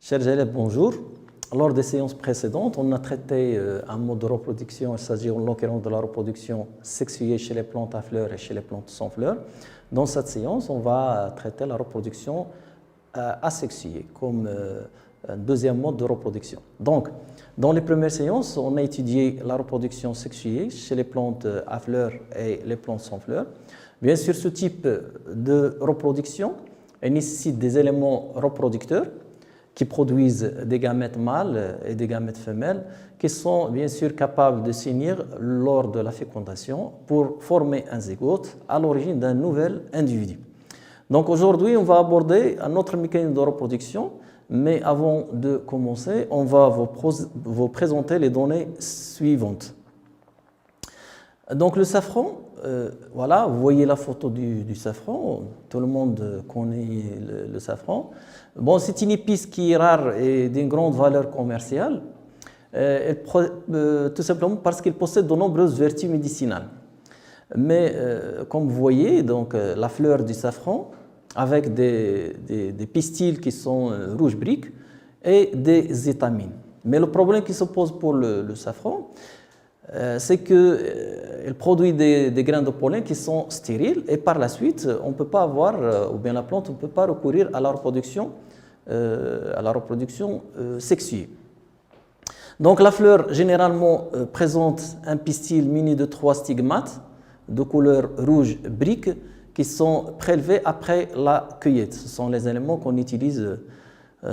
Chers élèves, bonjour. Lors des séances précédentes, on a traité un mode de reproduction, il s'agit en l'occurrence de la reproduction sexuée chez les plantes à fleurs et chez les plantes sans fleurs. Dans cette séance, on va traiter la reproduction asexuée comme un deuxième mode de reproduction. Donc, dans les premières séances, on a étudié la reproduction sexuée chez les plantes à fleurs et les plantes sans fleurs. Bien sûr, ce type de reproduction nécessite des éléments reproducteurs qui produisent des gamètes mâles et des gamètes femelles qui sont bien sûr capables de s'unir lors de la fécondation pour former un zygote à l'origine d'un nouvel individu. Donc aujourd'hui, on va aborder un autre mécanisme de reproduction, mais avant de commencer, on va vous présenter les données suivantes. Donc le safran, voilà, vous voyez la photo du safran, tout le monde connaît le safran. Bon, c'est une épice qui est rare et d'une grande valeur commerciale, tout simplement parce qu'elle possède de nombreuses vertus médicinales. Mais comme vous voyez, donc, la fleur du safran, avec des pistils qui sont rouge brique et des étamines. Mais le problème qui se pose pour le safran, c'est qu'elle produit des grains de pollen qui sont stériles et par la suite, on ne peut pas avoir, ou bien la plante ne peut pas recourir à la reproduction sexuée. Donc la fleur généralement présente un pistil muni de 3 stigmates de couleur rouge brique qui sont prélevés après la cueillette. Ce sont les éléments qu'on utilise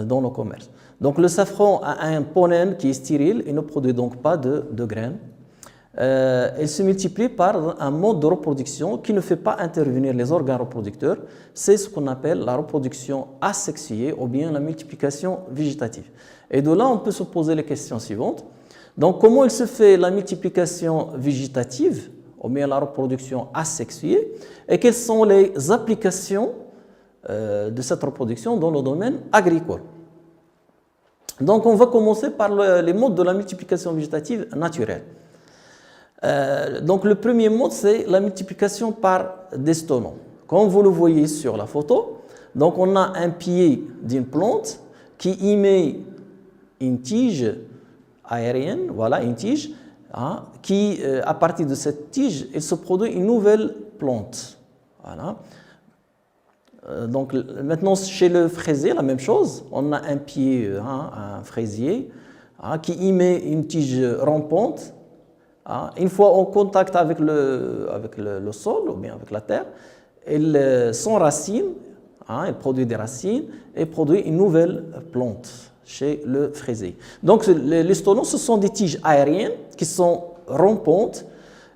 dans le commerce. Donc le safran a un pollen qui est stérile et ne produit donc pas de graines. Elle se multiplie par un mode de reproduction qui ne fait pas intervenir les organes reproducteurs. C'est ce qu'on appelle la reproduction asexuée ou bien la multiplication végétative. Et de là, on peut se poser les questions suivantes. Donc, comment il se fait la multiplication végétative ou bien la reproduction asexuée et quelles sont les applications de cette reproduction dans le domaine agricole? Donc, on va commencer par les modes de la multiplication végétative naturelle. Donc le premier mode, c'est la multiplication par des stolons. Comme vous le voyez sur la photo, donc on a un pied d'une plante qui émet une tige aérienne, voilà une tige, hein, qui à partir de cette tige, il se produit une nouvelle plante. Voilà. Donc maintenant chez le fraisier, la même chose, on a un pied, un fraisier, qui émet une tige rampante. Une fois en contact avec le sol ou bien avec la terre, elle s'enracine, elle produit des racines et produit une nouvelle plante chez le fraisier. Donc les stolons, ce sont des tiges aériennes qui sont rampantes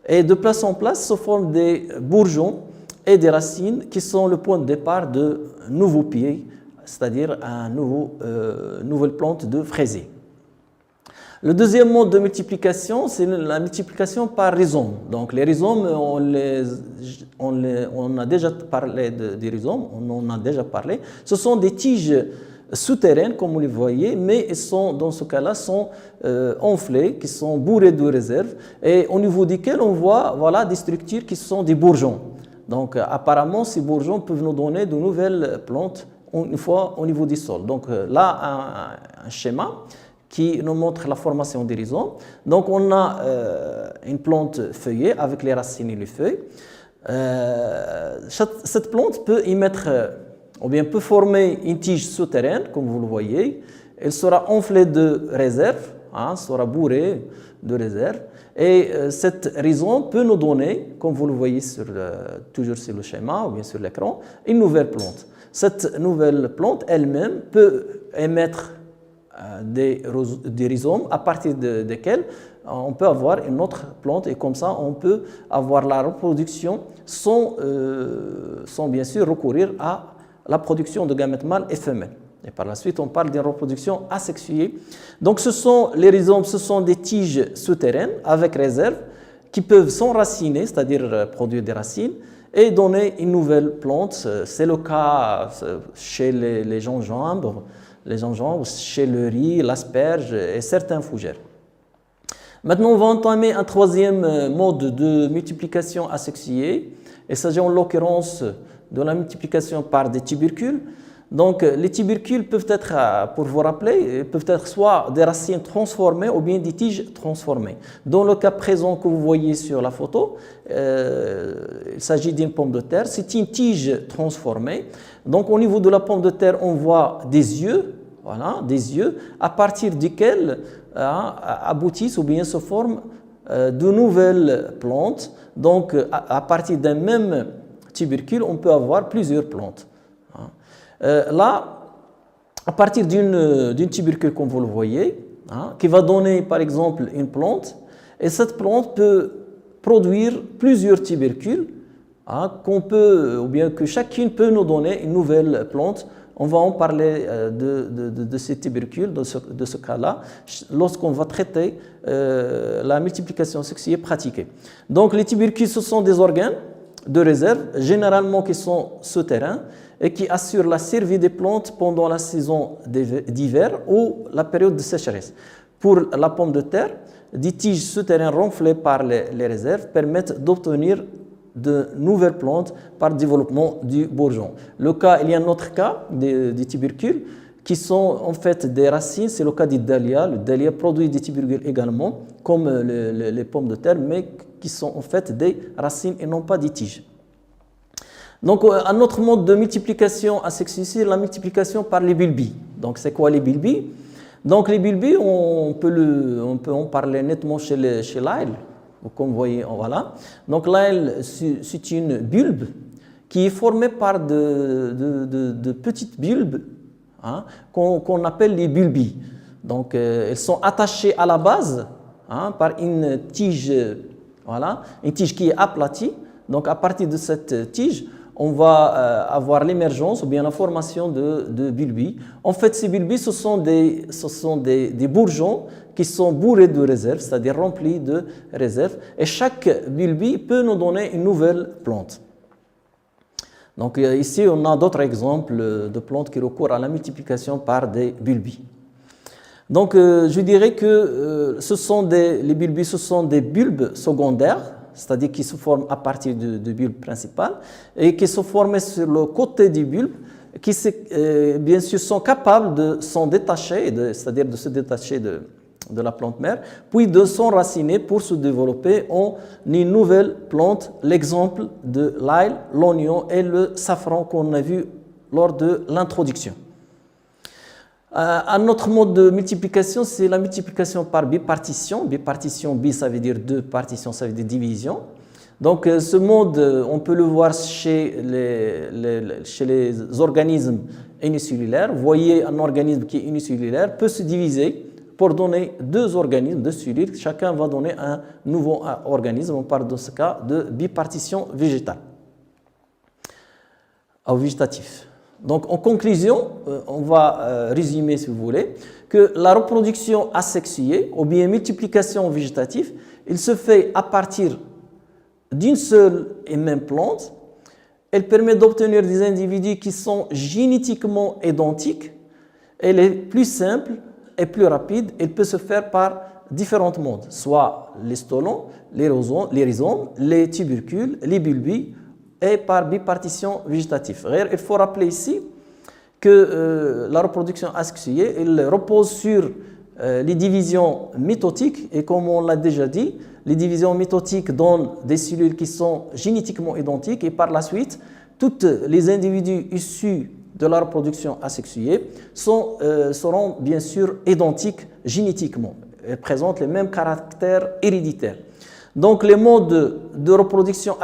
et de place en place se forment des bourgeons et des racines qui sont le point de départ de nouveaux pieds, c'est-à-dire une nouvelle plante de fraisier. Le deuxième mode de multiplication, c'est la multiplication par rhizome. Donc les rhizomes, on a déjà parlé des rhizomes, on en a déjà parlé. Ce sont des tiges souterraines, comme vous les voyez, mais elles sont, dans ce cas-là, sont enflées, qui sont bourrées de réserves, et au niveau desquelles on voit voilà, des structures qui sont des bourgeons. Donc apparemment, ces bourgeons peuvent nous donner de nouvelles plantes une fois au niveau du sol. Donc là, un schéma qui nous montre la formation des rhizomes. Donc on a une plante feuillée avec les racines et les feuilles. Cette plante peut émettre, ou bien peut former une tige souterraine, comme vous le voyez. Elle sera enflée de réserves, sera bourrée de réserves. Et cette rhizome peut nous donner, comme vous le voyez toujours sur le schéma ou bien sur l'écran, une nouvelle plante. Cette nouvelle plante elle-même peut émettre des rhizomes à partir desquels on peut avoir une autre plante et comme ça on peut avoir la reproduction sans bien sûr recourir à la production de gamètes mâles et femelles. Et par la suite on parle d'une reproduction asexuée. Donc les rhizomes, ce sont des tiges souterraines avec réserve qui peuvent s'enraciner, c'est-à-dire produire des racines et donner une nouvelle plante. C'est le cas chez les gingembre, chez le riz, l'asperge et certains fougères. Maintenant, on va entamer un troisième mode de multiplication asexuée. Il s'agit en l'occurrence de la multiplication par des tubercules. Donc, les tubercules peuvent être, pour vous rappeler, peuvent être soit des racines transformées ou bien des tiges transformées. Dans le cas présent que vous voyez sur la photo, il s'agit d'une pomme de terre. C'est une tige transformée. Donc, au niveau de la pomme de terre, on voit des yeux, voilà, des yeux, à partir desquels aboutissent ou bien se forment de nouvelles plantes. Donc, à partir d'un même tubercule, on peut avoir plusieurs plantes. Là, à partir d'une tubercule, comme vous le voyez, qui va donner par exemple une plante, et cette plante peut produire plusieurs tubercules, qu'on peut, ou bien que chacune peut nous donner une nouvelle plante. On va en parler de ces tubercules, de ce cas-là, lorsqu'on va traiter la multiplication sexuée pratiquée. Donc les tubercules, ce sont des organes de réserve, généralement qui sont souterrains, et qui assurent la survie des plantes pendant la saison d'hiver ou la période de sécheresse. Pour la pomme de terre, des tiges souterraines renflées par les réserves permettent d'obtenir de nouvelles plantes par développement du bourgeon. Il y a un autre cas des tubercules qui sont en fait des racines, c'est le cas du dahlia. Le dahlia produit des tubercules également, comme les pommes de terre, mais qui sont en fait des racines et non pas des tiges. Donc, un autre mode de multiplication asexuée, c'est la multiplication par les bulbes. Donc, c'est quoi les bulbes? Donc, les bulbes, on peut en parler nettement chez l'ail, comme vous voyez, voilà. Donc, l'ail, c'est une bulbe qui est formée par de petites bulbes qu'on appelle les bulbes. Donc, elles sont attachées à la base par une tige, voilà, une tige qui est aplatie. Donc, à partir de cette tige, on va avoir l'émergence ou bien la formation de bulbes. En fait, ces bulbes, ce sont des bourgeons qui sont bourrés de réserves, c'est-à-dire remplis de réserves. Et chaque bulbe peut nous donner une nouvelle plante. Donc ici, on a d'autres exemples de plantes qui recourent à la multiplication par des bulbes. Donc je dirais que les bulbes, ce sont des bulbes secondaires, c'est-à-dire qui se forment à partir du bulbe principal et qui se forment sur le côté du bulbe, qui bien sûr sont capables de s'en détacher, c'est-à-dire de se détacher de la plante mère, puis de s'enraciner pour se développer en une nouvelle plante, l'exemple de l'ail, l'oignon et le safran qu'on a vu lors de l'introduction. Un autre mode de multiplication, c'est la multiplication par bipartition. Bipartition, bi, ça veut dire deux, partition, ça veut dire division. Donc, ce mode, on peut le voir chez les organismes unicellulaires. Vous voyez, un organisme qui est unicellulaire peut se diviser pour donner deux organismes, deux cellules. Chacun va donner un nouveau organisme. On parle dans ce cas de bipartition végétale ou végétatif. Donc, en conclusion, on va résumer, si vous voulez, que la reproduction asexuée ou bien multiplication végétative, il se fait à partir d'une seule et même plante. Elle permet d'obtenir des individus qui sont génétiquement identiques. Elle est plus simple et plus rapide. Elle peut se faire par différents modes, soit les stolons, les rhizomes, les tubercules, les bulbes, et par bipartition végétative. Il faut rappeler ici que la reproduction asexuée elle repose sur les divisions mitotiques et comme on l'a déjà dit, les divisions mitotiques donnent des cellules qui sont génétiquement identiques et par la suite, tous les individus issus de la reproduction asexuée seront bien sûr identiques génétiquement. Elles présentent les mêmes caractères héréditaires. Donc les modes de reproduction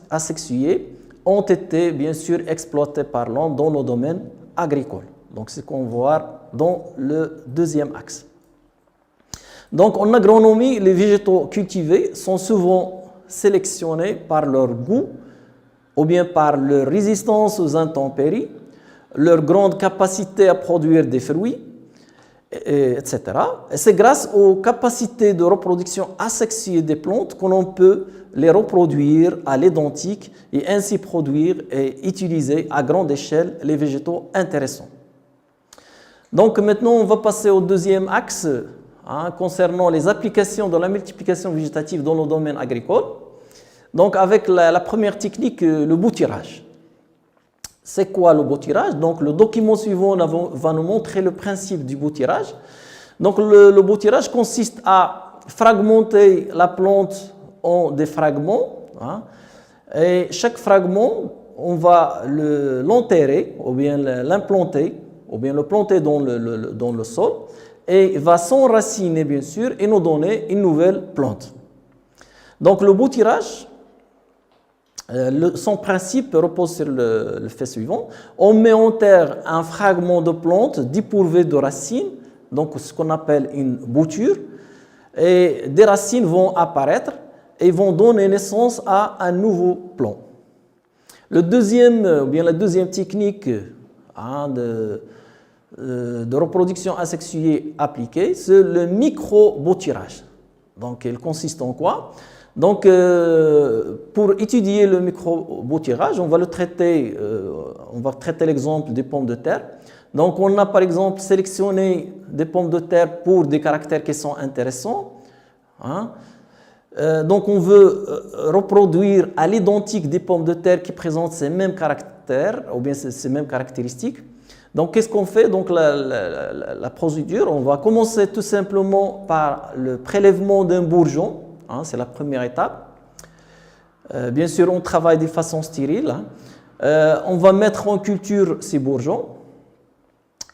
asexuée ont été bien sûr exploités par l'homme dans le domaine agricole. Donc c'est ce qu'on voit dans le deuxième axe. Donc en agronomie, les végétaux cultivés sont souvent sélectionnés par leur goût ou bien par leur résistance aux intempéries, leur grande capacité à produire des fruits, etc. Et c'est grâce aux capacités de reproduction asexuée des plantes qu'on peut les reproduire à l'identique et ainsi produire et utiliser à grande échelle les végétaux intéressants. Donc maintenant, on va passer au deuxième axe concernant les applications de la multiplication végétative dans le domaine agricole. Donc avec la première technique, le bouturage. C'est quoi le bouturage? Donc le document suivant va nous montrer le principe du bouturage. Donc le bouturage consiste à fragmenter la plante en des fragments, hein, et chaque fragment, on va l'enterrer ou bien l'implanter ou bien le planter dans le sol et va s'enraciner bien sûr et nous donner une nouvelle plante. Donc le bouturage, son principe repose sur le fait suivant. On met en terre un fragment de plante dépourvu de racines, donc ce qu'on appelle une bouture, et des racines vont apparaître et vont donner naissance à un nouveau plant. La deuxième technique, hein, de reproduction asexuée appliquée, c'est le micro-bouturage. Donc il consiste en quoi? Donc, pour étudier le micro-bouturage, on va traiter l'exemple des pommes de terre. Donc, on a par exemple sélectionné des pommes de terre pour des caractères qui sont intéressants, hein. Donc, on veut reproduire à l'identique des pommes de terre qui présentent ces mêmes caractères ou bien ces mêmes caractéristiques. Donc, qu'est-ce qu'on fait? Donc, la procédure, on va commencer tout simplement par le prélèvement d'un bourgeon. Hein, c'est la première étape. Bien sûr, on travaille de façon stérile. Hein. On va mettre en culture ces bourgeons.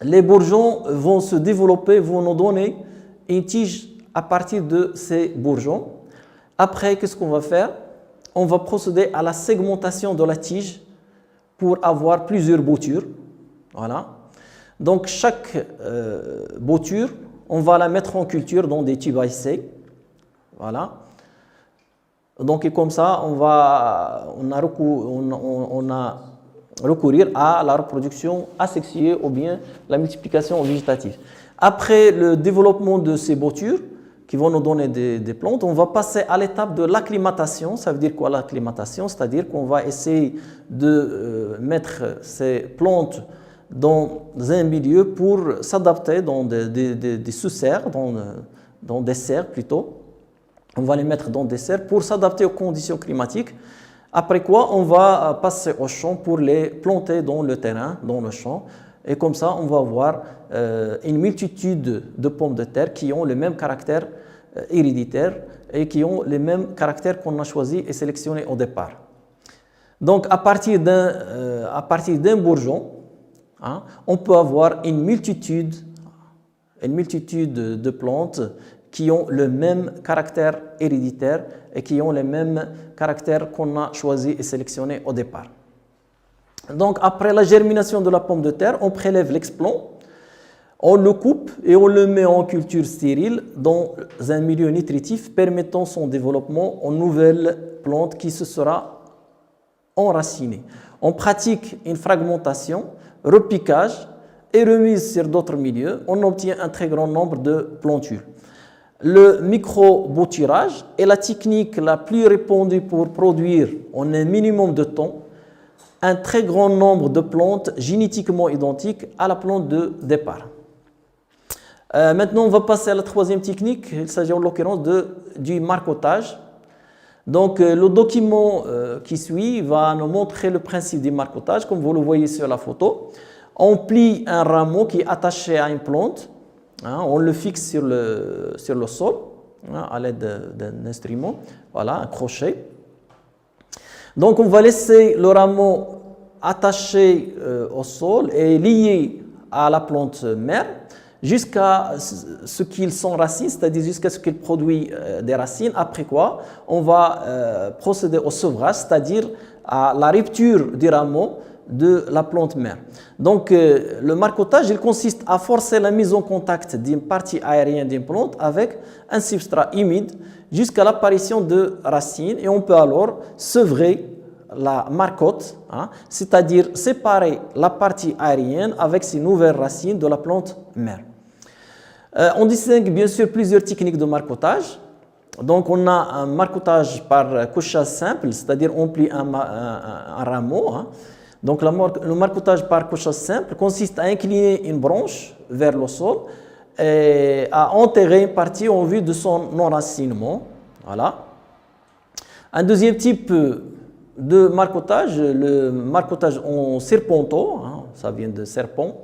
Les bourgeons vont se développer, vont nous donner une tige à partir de ces bourgeons. Après, qu'est-ce qu'on va faire? On va procéder à la segmentation de la tige pour avoir plusieurs boutures. Voilà. Donc, chaque bouture, on va la mettre en culture dans des tubes à essai. Voilà. Donc, et comme ça, on a recourir à la reproduction asexuée ou bien la multiplication végétative. Après le développement de ces boutures, qui vont nous donner des plantes, on va passer à l'étape de l'acclimatation. Ça veut dire quoi l'acclimatation? C'est-à-dire qu'on va essayer de mettre ces plantes dans un milieu pour s'adapter dans des sous-serres, dans des serres plutôt. On va les mettre dans des serres pour s'adapter aux conditions climatiques. Après quoi, on va passer au champ pour les planter dans le terrain, dans le champ. Et comme ça, on va avoir une multitude de pommes de terre qui ont le même caractère héréditaire et qui ont les mêmes caractères qu'on a choisis et sélectionnés au départ. Donc, à partir d'un bourgeon, hein, on peut avoir une multitude de plantes qui ont le même caractère héréditaire et qui ont les mêmes caractères qu'on a choisis et sélectionnés au départ. Donc, après la germination de la pomme de terre, on prélève l'explant, on le coupe et on le met en culture stérile dans un milieu nutritif permettant son développement en nouvelles plantes qui se sera enracinée. On pratique une fragmentation, repiquage et remise sur d'autres milieux. On obtient un très grand nombre de plantules. Le micro-bouturage est la technique la plus répandue pour produire en un minimum de temps un très grand nombre de plantes génétiquement identiques à la plante de départ. Maintenant, on va passer à la troisième technique. Il s'agit en l'occurrence du marcottage. Donc, le document qui suit va nous montrer le principe du marcottage, comme vous le voyez sur la photo. On plie un rameau qui est attaché à une plante. Hein, on le fixe sur le sol, hein, à l'aide d'un instrument, voilà, un crochet. Donc, on va laisser le rameau attaché au sol et lié à la plante mère jusqu'à ce qu'il s'enracine, c'est-à-dire jusqu'à ce qu'il produit des racines. Après quoi, on va procéder au sevrage, c'est-à-dire à la rupture du rameau de la plante mère. Donc, le marcottage, il consiste à forcer la mise en contact d'une partie aérienne d'une plante avec un substrat humide jusqu'à l'apparition de racines et on peut alors sevrer la marcotte, hein, c'est-à-dire séparer la partie aérienne avec ses nouvelles racines de la plante mère. On distingue bien sûr plusieurs techniques de marcottage. Donc, on a un marcottage par couchage simple, c'est-à-dire on plie un rameau. Hein. Donc, le marcottage par couchage simple consiste à incliner une branche vers le sol et à enterrer une partie en vue de son enracinement. Voilà. Un deuxième type de marcottage, le marcottage en serpenteau, hein, ça vient de serpent.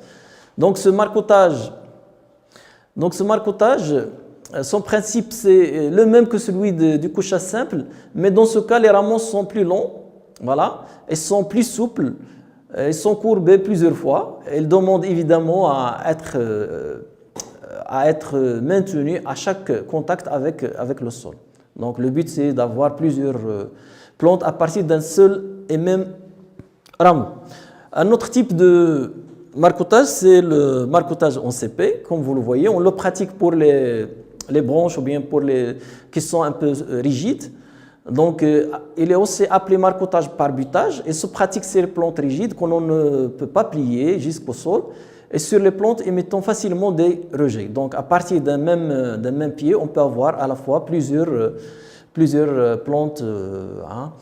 Donc ce marcottage, son principe c'est le même que celui du couchage simple, mais dans ce cas les rameaux sont plus longs, voilà, et sont plus souples, ils sont courbés plusieurs fois. Ils demandent évidemment à être maintenus à chaque contact avec le sol. Donc le but c'est d'avoir plusieurs plantes à partir d'un seul et même rameau. Un autre type de marcotage, c'est le marcotage en CP, comme vous le voyez. On le pratique pour les branches ou bien pour les qui sont un peu rigides. Donc, il est aussi appelé marcotage par butage et se pratique sur les plantes rigides qu'on ne peut pas plier jusqu'au sol et sur les plantes émettant facilement des rejets. Donc, à partir d'un même pied, on peut avoir à la fois plusieurs plantes. Hein,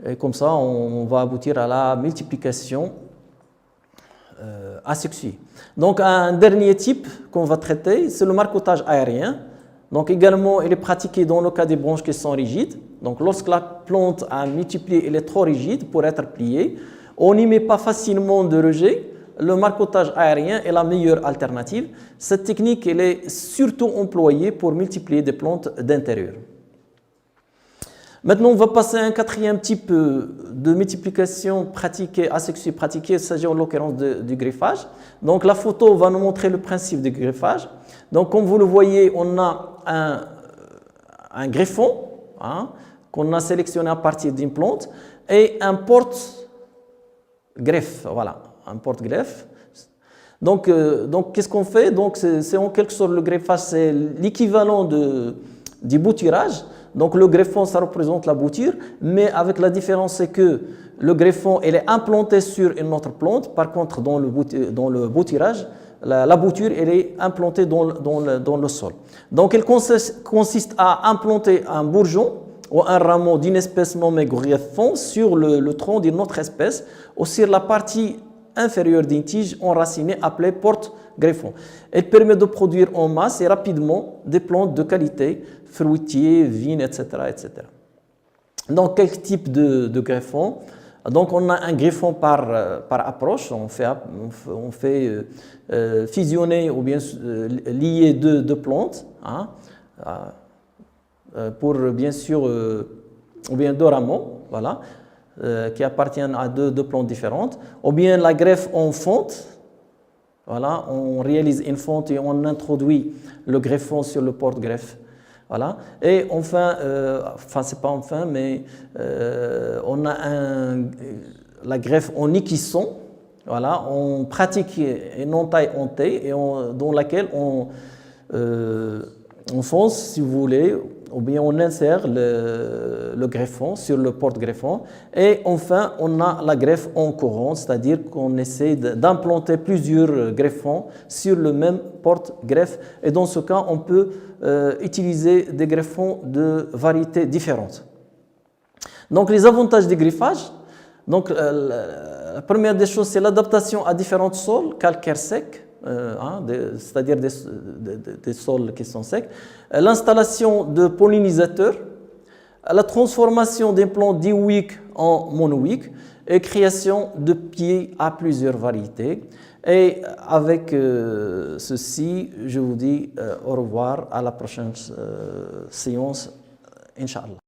et comme ça, on va aboutir à la multiplication asexuée. Donc, un dernier type qu'on va traiter, c'est le marcotage aérien. Donc également, il est pratiqué dans le cas des branches qui sont rigides. Donc lorsque la plante a multiplié, elle est trop rigide pour être pliée, on n'y met pas facilement de rejet. Le marcotage aérien est la meilleure alternative. Cette technique, elle est surtout employée pour multiplier des plantes d'intérieur. Maintenant, on va passer à un quatrième type de multiplication pratiquée, asexuée pratiquée. Il s'agit en l'occurrence du greffage. Donc la photo va nous montrer le principe du greffage. Donc comme vous le voyez, on a un greffon, hein, qu'on a sélectionné à partir d'une plante et un porte-greffe. Voilà, un porte-greffe. Donc qu'est-ce qu'on fait? Donc c'est en quelque sorte le greffage, c'est l'équivalent du bouturage. Donc le greffon, ça représente la bouture, mais avec la différence, c'est que le greffon, elle est implanté sur une autre plante. Par contre, dans le bouturage, la bouture, elle est implantée dans le sol. Donc elle consiste à implanter un bourgeon ou un rameau d'une espèce nommée greffon sur le tronc d'une autre espèce ou sur la partie inférieure d'une tige enracinée appelée porte-greffon. Elle permet de produire en masse et rapidement des plantes de qualité, fruitiers, vignes, etc., etc. Donc, quel type de greffon? Donc, on a un greffon par approche. On fait fusionner ou bien lier deux plantes, hein, pour bien sûr, ou bien deux rameaux, voilà, qui appartiennent à deux plantes différentes. Ou bien la greffe en fonte. Voilà, on réalise une fonte et on introduit le greffon sur le porte-greffe. Voilà. Et enfin, c'est pas enfin, mais on a la greffe en équisson. Voilà, on pratique une entaille en T et dans laquelle on fonce, si vous voulez, ou bien on insère le greffon sur le porte-greffon. Et enfin, on a la greffe en courant, c'est-à-dire qu'on essaie d'implanter plusieurs greffons sur le même porte-greffe. Et dans ce cas, on peut utiliser des greffons de variétés différentes. Donc, les avantages du greffage. Donc, la première des choses, c'est l'adaptation à différents sols, calcaires secs, c'est-à-dire des sols qui sont secs, l'installation de pollinisateurs, la transformation des plantes dioïques en monoïques et création de pieds à plusieurs variétés. Et avec ceci, je vous dis au revoir à la prochaine séance, Inch'Allah.